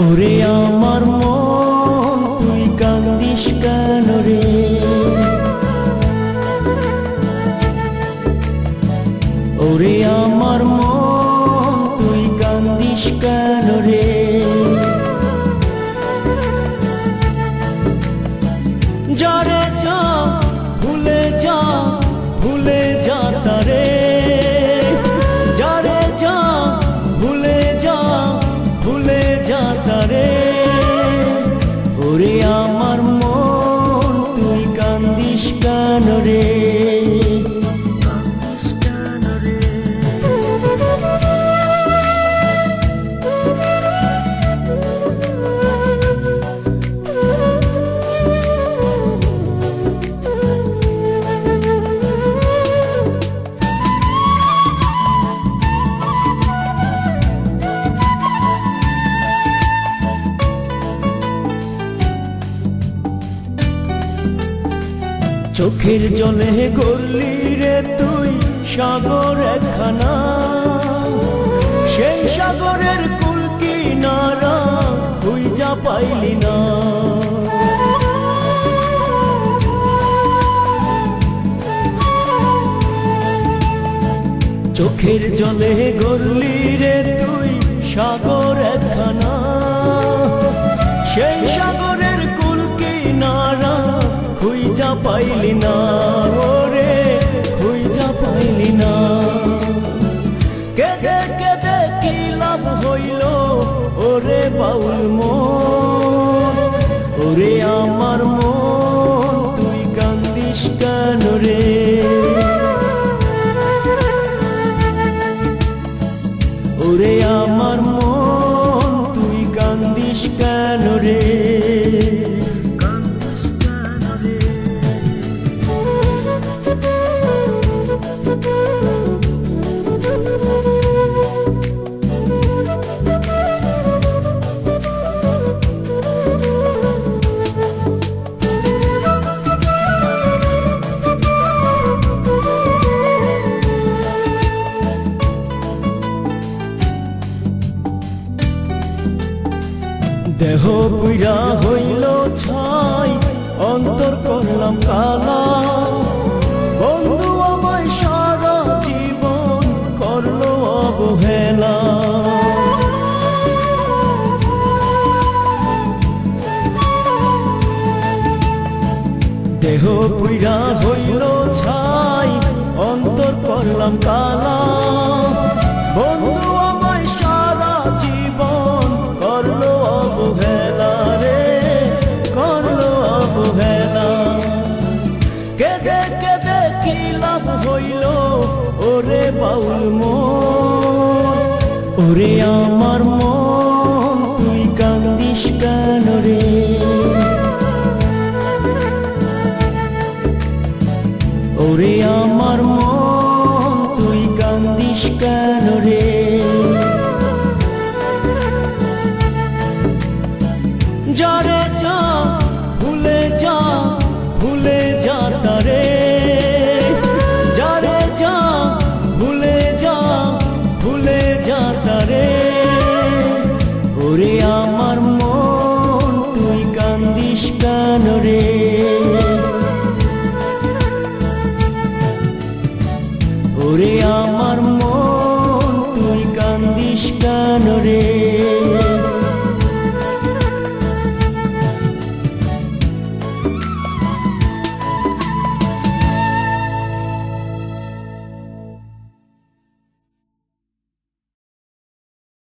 ওরে আমার মন তুই কান্দিস কেন রে, ওরে আমার মন তুই কান্দিস কেন রে, যারে যা ভুলে যা ভুলে যা তারে, যারে যা ভুলে যা ভুলে যা তারে, ওরে আমার মন তুই কান্দিস কেন রে। চোখের জলে গড়লি রে তুই সাগর একখানা, সেই সাগরের কুল কিনারা খুঁজা পাইলি না, চোখের জলে গড়লি রে তুই সাগর একখানা, সেই সাগরের কুল কিনারা খুঁজা পাইলি না, ওরে খুঁজা পাইলি না, কেঁদে কেঁদে কি লাভ হইল ওরে বাউল মন, ওরে আমার মন তুই কান্দিস কেন রে, ওরে আমার মন তুই কান্দিস কেন রে। দেহ পুইরা হইল ছাই অন্তর করলাম কালা, বন্ধু আমায় সারা জীবন করলো অবহেলা, দেহ পুইরা হইল ছাই অন্তর করলাম কালা, বন্ধু আমায় সারা জীবন করলো অবহেলা রে, করলো অবহেলা, কেঁদে কেঁদে কি লাভ হইল ওরে বাউল মন, ওরে আমার মন তুই কান্দিস কেন রে, ওরে আমার মন তুই কান্দিস কেন রে, যারে যা ভুলে যা ভুলে যা তারে, যারে যা ভুলে যা ভুলে যা তারে, ওরে আমার মন তুই কান্দিস কেন রে, ওরে আমার